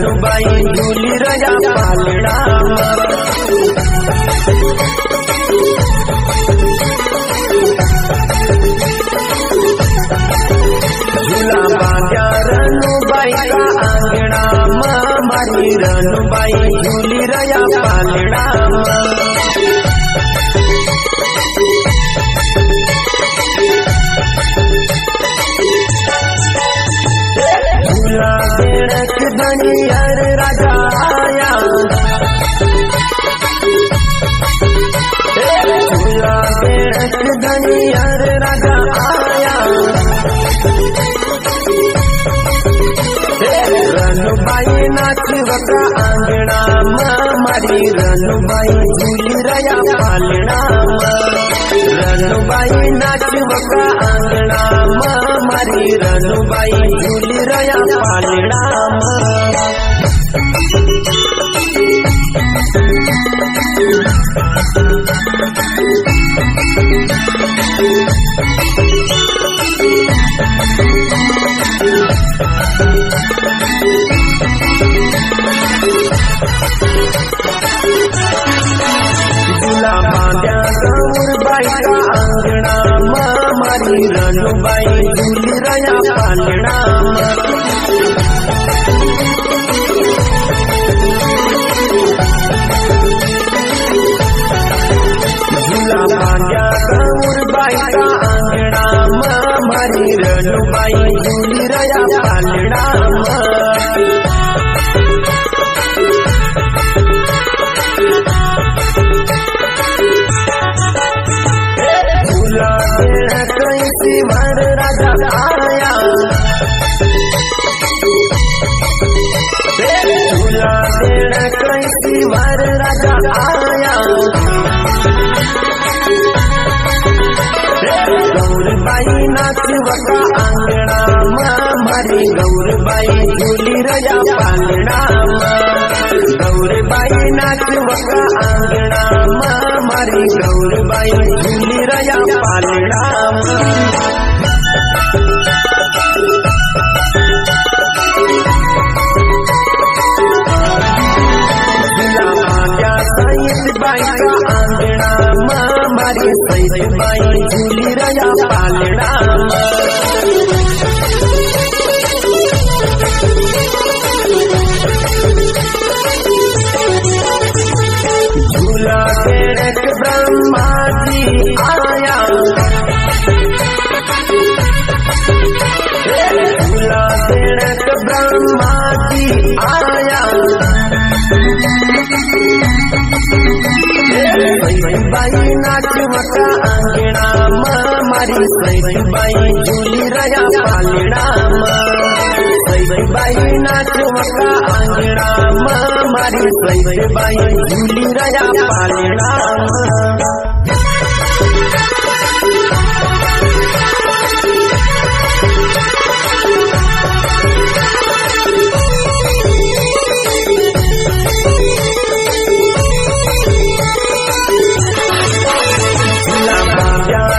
रनुबाई झुली रया पालड़ा झूला बांध्या रनुबाई का आंगना मारी रनुबाई झूली रया पालड़ा झूला बेड़क धनियर राजा आया झूला बेड़क धनियर राजा आया रनुबाई नाचवका आंगना मारी रनुबाई झूली रया पालड़ा रनुबाई नाचवका आंगना मारी रनुबाई झूली रया पालड़ा झूला बांध्या गौरबाई का आंगना मारी रनुबाई झूली रया पालड़ा झूला बांध्या गौरबाई का आंगना मारी रनुबाई झूली रया पालड़ा झूला बेड़क सिमर राजा आया झूला बेड़क सिमर राजा आया गौरबाई नाचवका आंगना मारी गौरबाई झूली रया पालड़ा गौरबाई नाचवका आंगना मारी गौरबाई झूली रया पालड़ा झूला बांध्या सईदबाई का आंगना मारी सईदबाई झूली रया पालड़ा झूला बेड़क ब्रह्मा जी आया झूला बेड़क ब्रह्मा जी आया सईदबाई नाचवका आंगना मारी सईदबाई झूली रया पालड़ा सईदबाई नाचवका आंगना मारी सईदबाई झूली रया पालड़ा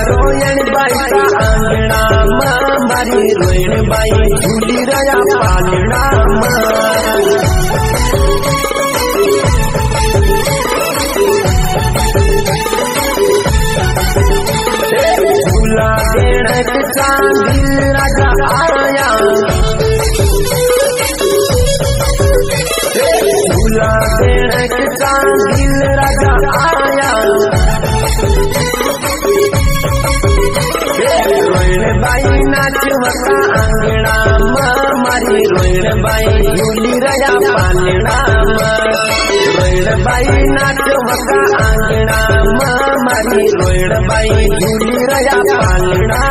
रोयणबाई का आंगना मारी रोयणबाई झूली रया पालड़ा झूला बेड़क चांदिल राजा आया झूला बेड़क चांदिल राजा आया रोयणबाई नाचवका आंगना मारी रोयणबाई झूली रया पालड़ा रोयणबाई नाचवका आंगना मारी रोयणबाई झूली रया पालड़ा